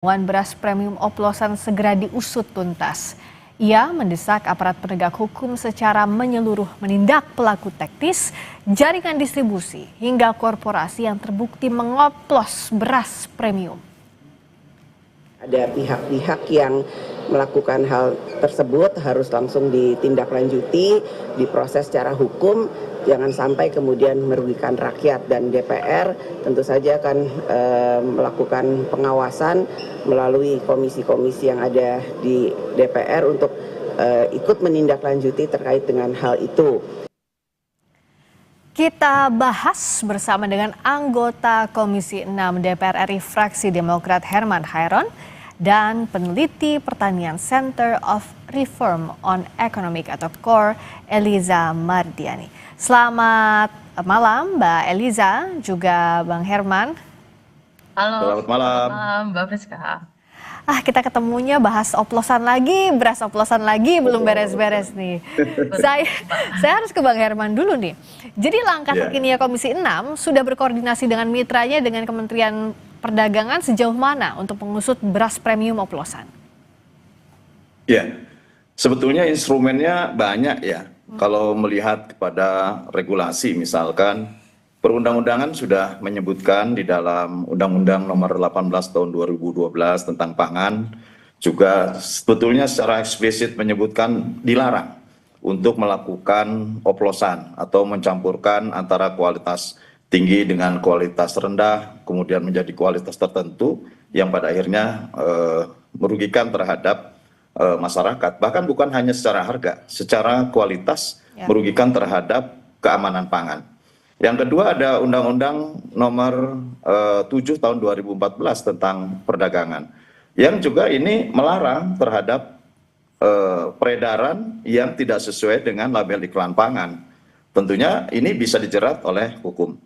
Temuan beras premium oplosan segera diusut tuntas. Ia mendesak aparat penegak hukum secara menyeluruh menindak pelaku teknis, jaringan distribusi, hingga korporasi yang terbukti mengoplos beras premium. Ada pihak-pihak yang melakukan hal tersebut harus langsung ditindaklanjuti, diproses secara hukum, jangan sampai kemudian merugikan rakyat, dan DPR tentu saja akan melakukan pengawasan melalui komisi-komisi yang ada di DPR untuk ikut menindaklanjuti terkait dengan hal itu. Kita bahas bersama dengan anggota Komisi 6 DPR RI fraksi Demokrat Herman Hairon dan peneliti pertanian Center of Reform on Economic atau CORE Eliza Mardiani. Selamat malam Mbak Eliza, juga Bang Herman. Halo, Selamat malam. Mbak Friska. Kita ketemunya bahas oplosan lagi, beras oplosan lagi, belum beres-beres nih. Saya harus ke Bang Herman dulu nih. Jadi langkah terkini Komisi 6 sudah berkoordinasi dengan mitranya dengan Kementerian Perdagangan sejauh mana untuk mengusut beras premium oplosan? Ya, sebetulnya instrumennya banyak ya. Kalau melihat kepada regulasi misalkan, perundang-undangan sudah menyebutkan di dalam Undang-Undang Nomor 18 Tahun 2012 tentang pangan, juga sebetulnya secara eksplisit menyebutkan dilarang untuk melakukan oplosan atau mencampurkan antara kualitas tinggi dengan kualitas rendah, kemudian menjadi kualitas tertentu yang pada akhirnya merugikan terhadap masyarakat. Bahkan bukan hanya secara harga, secara kualitas merugikan terhadap keamanan pangan. Yang kedua ada Undang-Undang Nomor 7 Tahun 2014 tentang perdagangan, yang juga ini melarang terhadap peredaran yang tidak sesuai dengan label iklan pangan. Tentunya ini bisa dijerat oleh hukum.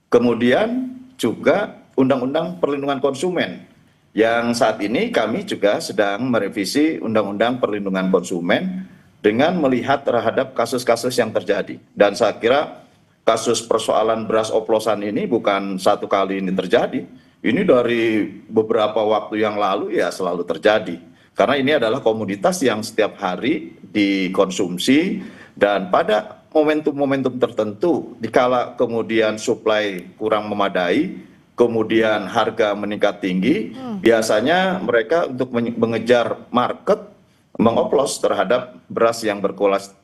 Kemudian juga Undang-Undang Perlindungan Konsumen, yang saat ini kami juga sedang merevisi Undang-Undang Perlindungan Konsumen dengan melihat terhadap kasus-kasus yang terjadi. Dan saya kira kasus persoalan beras oplosan ini bukan satu kali ini terjadi. Ini dari beberapa waktu yang lalu ya selalu terjadi. Karena ini adalah komoditas yang setiap hari dikonsumsi, dan pada momentum-momentum tertentu, dikala kemudian suplai kurang memadai, kemudian harga meningkat tinggi, biasanya mereka untuk mengejar market mengoplos terhadap beras yang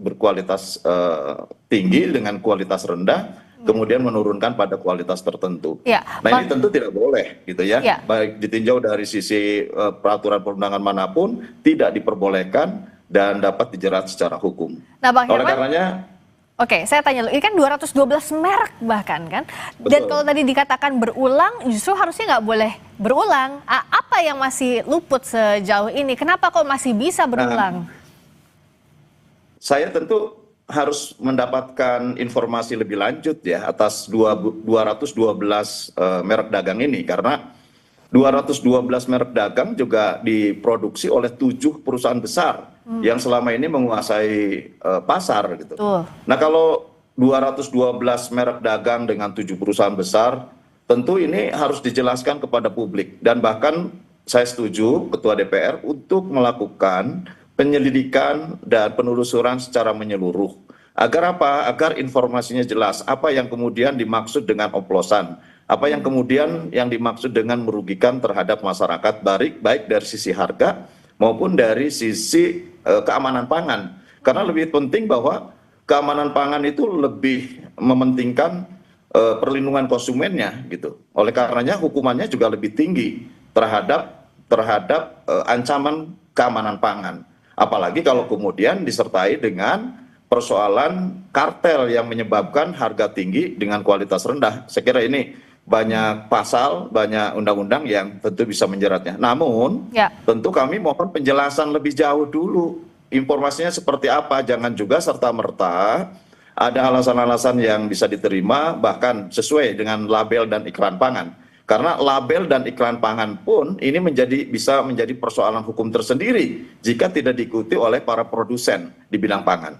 berkualitas tinggi dengan kualitas rendah, kemudian menurunkan pada kualitas tertentu. Nah ini tentu tidak boleh gitu ya, baik ditinjau dari sisi peraturan perundangan manapun tidak diperbolehkan dan dapat dijerat secara hukum. Nah, Bang Oleh Herman, karenanya, oke, saya tanya lu, ini kan 212 merek bahkan kan? Dan betul. kalau tadi dikatakan berulang, justru harusnya nggak boleh berulang. Apa yang masih luput sejauh ini? Kenapa kok masih bisa berulang? Saya tentu harus mendapatkan informasi lebih lanjut ya atas 212 merek dagang ini, karena 212 merek dagang juga diproduksi oleh 7 perusahaan besar yang selama ini menguasai pasar gitu. Nah kalau 212 merek dagang dengan 7 perusahaan besar, tentu ini harus dijelaskan kepada publik, dan bahkan saya setuju Ketua DPR untuk melakukan penyelidikan dan penelusuran secara menyeluruh. Agar apa? Agar informasinya jelas, apa yang kemudian dimaksud dengan oplosan, apa yang kemudian yang dimaksud dengan merugikan terhadap masyarakat, baik dari sisi harga maupun dari sisi keamanan pangan. Karena lebih penting bahwa keamanan pangan itu lebih mementingkan perlindungan konsumennya gitu. Oleh karenanya hukumannya juga lebih tinggi terhadap ancaman keamanan pangan. Apalagi kalau kemudian disertai dengan persoalan kartel yang menyebabkan harga tinggi dengan kualitas rendah. Saya kira ini banyak pasal, banyak undang-undang yang tentu bisa menjeratnya. Namun tentu kami mohon penjelasan lebih jauh dulu. Informasinya seperti apa, jangan juga serta-merta ada alasan-alasan yang bisa diterima bahkan sesuai dengan label dan iklan pangan. Karena label dan iklan pangan pun ini bisa menjadi persoalan hukum tersendiri jika tidak diikuti oleh para produsen di bidang pangan.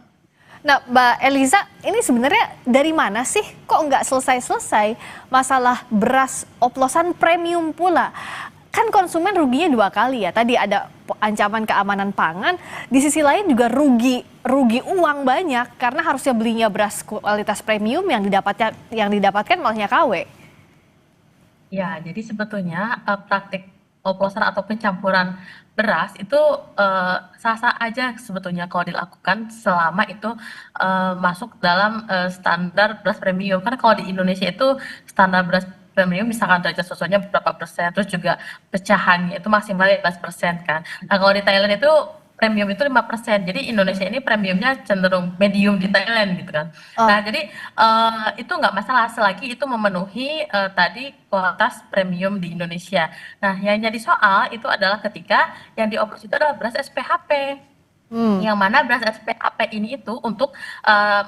Nah, Mbak Eliza, ini sebenarnya dari mana sih kok nggak selesai-selesai masalah beras oplosan premium pula? kan konsumen ruginya dua kali ya. Tadi ada ancaman keamanan pangan, di sisi lain juga rugi uang banyak karena harusnya belinya beras kualitas premium yang didapatkan malahnya KW. Ya, jadi sebetulnya praktik oplosan atau pencampuran beras itu sah-sah aja sebetulnya kalau dilakukan selama itu masuk dalam standar beras premium. Karena kalau di Indonesia itu standar beras premium misalkan derajat sosoknya berapa persen, terus juga pecahannya itu maksimalnya 15% kan. Nah kalau di Thailand itu premium itu 5%. Jadi Indonesia ini premiumnya cenderung medium di Thailand gitu kan. Nah, jadi itu nggak masalah selagi itu memenuhi tadi kualitas premium di Indonesia. Nah, yang jadi soal itu adalah ketika yang dioplos itu adalah beras SPHP. Yang mana beras SPHP ini itu untuk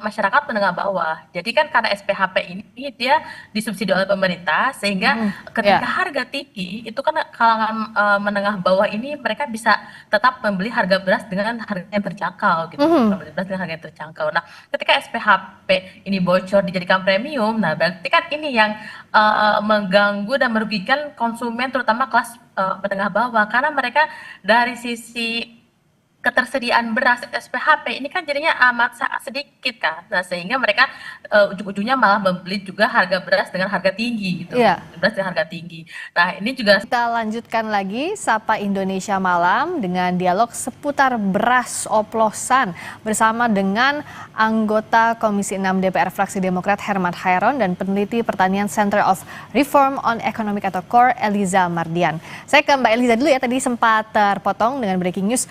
masyarakat menengah bawah. Jadi kan karena SPHP ini dia disubsidi oleh pemerintah sehingga ketika harga tinggi itu kan kalangan menengah bawah ini mereka bisa tetap membeli harga beras dengan harga yang terjangkau gitu. Membeli beras dengan harga yang terjangkau. Nah, ketika SPHP ini bocor dijadikan premium, nah berarti kan ini yang mengganggu dan merugikan konsumen terutama kelas menengah bawah karena mereka dari sisi ketersediaan beras SPHP ini kan jadinya amat sangat sedikit kan. Nah, sehingga mereka ujung-ujungnya malah membeli juga harga beras dengan harga tinggi gitu. Beras dengan harga tinggi. Nah, ini juga kita lanjutkan lagi Sapa Indonesia Malam dengan dialog seputar beras oplosan bersama dengan anggota Komisi 6 DPR fraksi Demokrat Herman Hairon dan peneliti pertanian Center of Reform on Economic atau CORE Eliza Mardian. Saya ke Mbak Eliza dulu ya, tadi sempat terpotong dengan breaking news.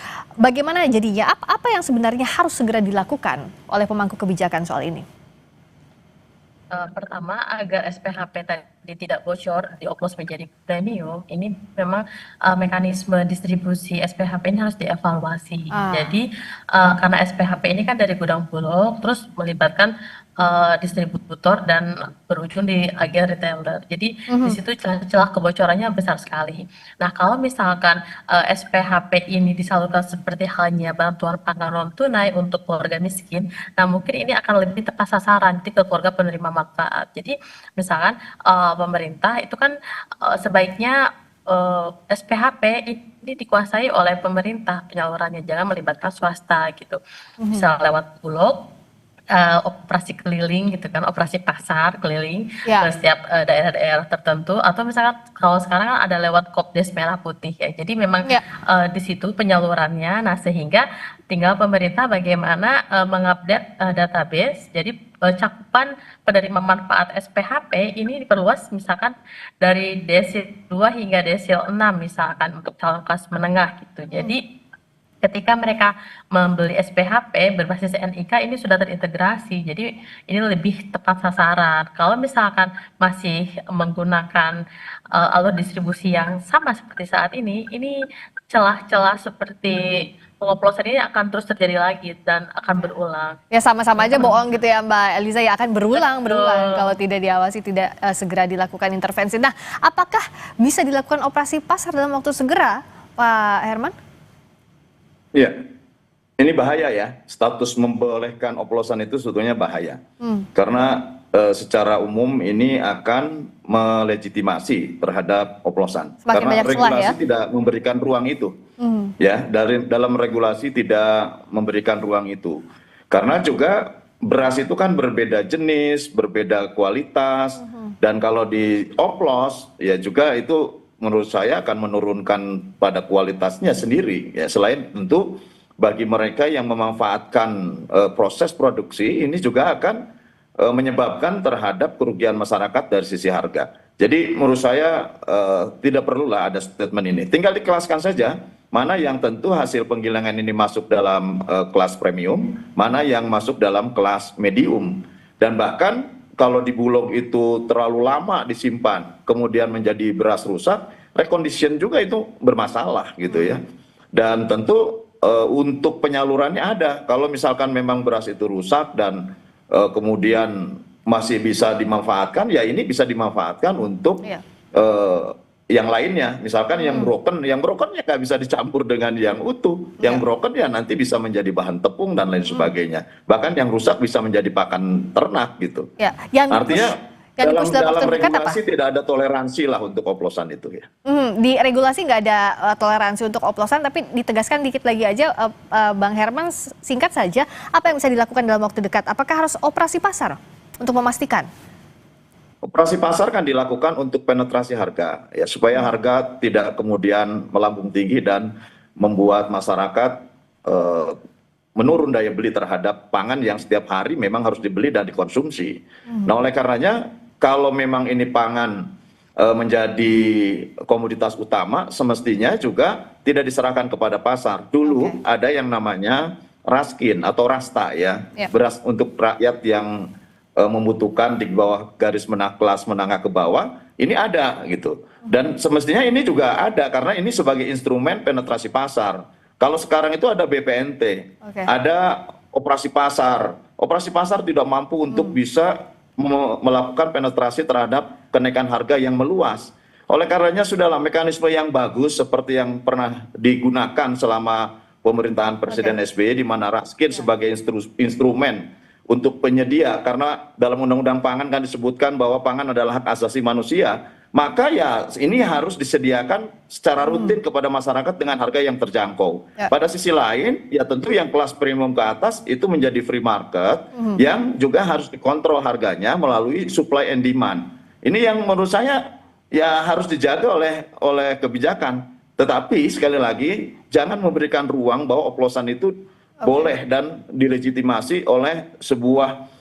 Bagaimana jadinya, apa yang sebenarnya harus segera dilakukan oleh pemangku kebijakan soal ini? Pertama, agar SPHP tadi tidak bocor, dioplos menjadi premium, ini memang mekanisme distribusi SPHP ini harus dievaluasi. Jadi, karena SPHP ini kan dari gudang bulog, terus melibatkan distributor dan berujung di agen retailer. Jadi di situ celah kebocorannya besar sekali. Nah, kalau misalkan SPHP ini disalurkan seperti halnya bantuan pangan non tunai untuk keluarga miskin, nah mungkin ini akan lebih tepat sasaran ke keluarga penerima manfaat. Jadi misalkan pemerintah itu kan sebaiknya SPHP ini dikuasai oleh pemerintah penyalurannya, jangan melibatkan swasta gitu. Bisa lewat bulog, operasi keliling gitu kan, operasi pasar keliling ke setiap daerah-daerah tertentu, atau misalkan kalau sekarang kan ada lewat Kopdes Merah Putih ya. Jadi memang di situ penyalurannya. Nah, sehingga tinggal pemerintah bagaimana mengupdate database. Jadi cakupan penerima manfaat SPHP ini diperluas misalkan dari desil 2 hingga desil 6 misalkan untuk calon kelas menengah gitu. Jadi ketika mereka membeli SPHP berbasis NIK ini sudah terintegrasi, jadi ini lebih tepat sasaran. Kalau misalkan masih menggunakan alur distribusi yang sama seperti saat ini celah-celah seperti pengoplosan ini akan terus terjadi lagi dan akan berulang. Ya sama-sama aja bohong gitu ya Mbak Eliza, ya akan berulang kalau tidak diawasi, tidak segera dilakukan intervensi. Nah, apakah bisa dilakukan operasi pasar dalam waktu segera, Pak Herman? Iya, ini bahaya ya, status membolehkan oplosan itu sebetulnya bahaya. Karena secara umum ini akan melegitimasi terhadap oplosan. Karena regulasi tidak memberikan ruang itu. Ya, dalam regulasi tidak memberikan ruang itu. Karena juga beras itu kan berbeda jenis, berbeda kualitas, dan kalau dioplos ya juga itu menurut saya akan menurunkan pada kualitasnya sendiri ya, selain tentu bagi mereka yang memanfaatkan proses produksi ini juga akan menyebabkan terhadap kerugian masyarakat dari sisi harga. Jadi menurut saya tidak perlulah ada statement ini, tinggal dikelaskan saja mana yang tentu hasil penggilingan ini masuk dalam kelas premium, mana yang masuk dalam kelas medium, dan bahkan kalau di bulog itu terlalu lama disimpan, kemudian menjadi beras rusak, recondition juga itu bermasalah gitu ya. Dan tentu untuk penyalurannya ada. Kalau misalkan memang beras itu rusak dan kemudian masih bisa dimanfaatkan, ya ini bisa dimanfaatkan untuk yang lainnya. Misalkan yang broken ya nggak bisa dicampur dengan yang utuh. Yang broken ya nanti bisa menjadi bahan tepung dan lain sebagainya. Bahkan yang rusak bisa menjadi pakan ternak gitu. Ya, artinya Yang di push dalam waktu dekat apa? regulasi tidak ada toleransi lah untuk oplosan itu ya. Di regulasi nggak ada toleransi untuk oplosan, tapi ditegaskan dikit lagi aja, Bang Herman, singkat saja, apa yang bisa dilakukan dalam waktu dekat? Apakah harus operasi pasar untuk memastikan? Operasi pasar kan dilakukan untuk penetrasi harga, ya supaya harga tidak kemudian melambung tinggi dan membuat masyarakat menurun daya beli terhadap pangan yang setiap hari memang harus dibeli dan dikonsumsi. Nah, oleh karenanya kalau memang ini pangan menjadi komoditas utama, semestinya juga tidak diserahkan kepada pasar. Dulu ada yang namanya raskin atau rasta ya, beras untuk rakyat yang membutuhkan di bawah garis kelas menengah ke bawah, ini ada gitu. Dan semestinya ini juga ada karena ini sebagai instrumen penetrasi pasar. Kalau sekarang itu ada BPNT, ada operasi pasar. Operasi pasar tidak mampu untuk bisa melakukan penetrasi terhadap kenaikan harga yang meluas. Oleh karenanya sudahlah mekanisme yang bagus seperti yang pernah digunakan selama pemerintahan Presiden SBY, di mana raskin sebagai instrumen untuk penyedia, karena dalam undang-undang pangan kan disebutkan bahwa pangan adalah hak asasi manusia, maka ya ini harus disediakan secara rutin kepada masyarakat dengan harga yang terjangkau. Pada sisi lain, ya tentu yang kelas premium ke atas itu menjadi free market yang juga harus dikontrol harganya melalui supply and demand. Ini yang menurut saya ya harus dijaga oleh kebijakan. Tetapi sekali lagi jangan memberikan ruang bahwa oplosan itu boleh dan dilegitimasi oleh sebuah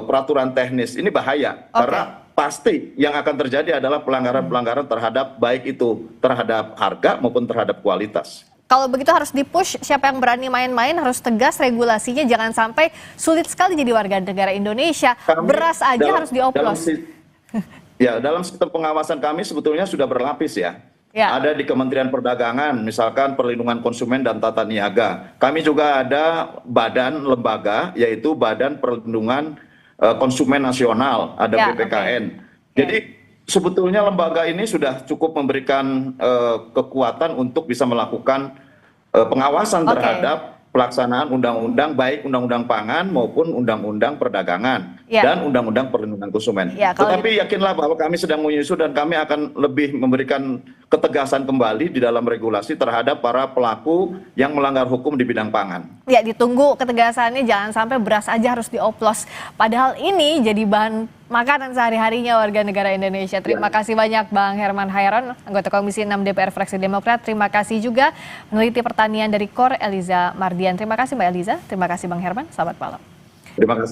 peraturan teknis. Ini bahaya karena pasti yang akan terjadi adalah pelanggaran-pelanggaran terhadap baik itu terhadap harga maupun terhadap kualitas. Kalau begitu harus di-push, siapa yang berani main-main harus tegas regulasinya, jangan sampai sulit sekali jadi warga negara Indonesia. Beras aja harus dioplos. Dalam sistem pengawasan kami sebetulnya sudah berlapis ya. Ada di Kementerian Perdagangan, misalkan Perlindungan Konsumen dan Tata Niaga. Kami juga ada badan lembaga, yaitu Badan Perlindungan Konsumen Nasional, ada BPKN. Jadi sebetulnya lembaga ini sudah cukup memberikan kekuatan untuk bisa melakukan pengawasan terhadap pelaksanaan undang-undang, baik undang-undang pangan maupun undang-undang perdagangan dan undang-undang perlindungan konsumen. Tetapi yakinlah bahwa kami sedang menyusun dan kami akan lebih memberikan ketegasan kembali di dalam regulasi terhadap para pelaku yang melanggar hukum di bidang pangan. Ya, ditunggu ketegasannya, jangan sampai beras aja harus dioplos. Padahal ini jadi bahan makanan sehari-harinya warga negara Indonesia. Terima kasih banyak Bang Herman Hairon, anggota Komisi 6 DPR Fraksi Demokrat. Terima kasih juga peneliti pertanian dari KOR, Eliza Mardian. Terima kasih Mbak Eliza, terima kasih Bang Herman, selamat malam. Terima kasih.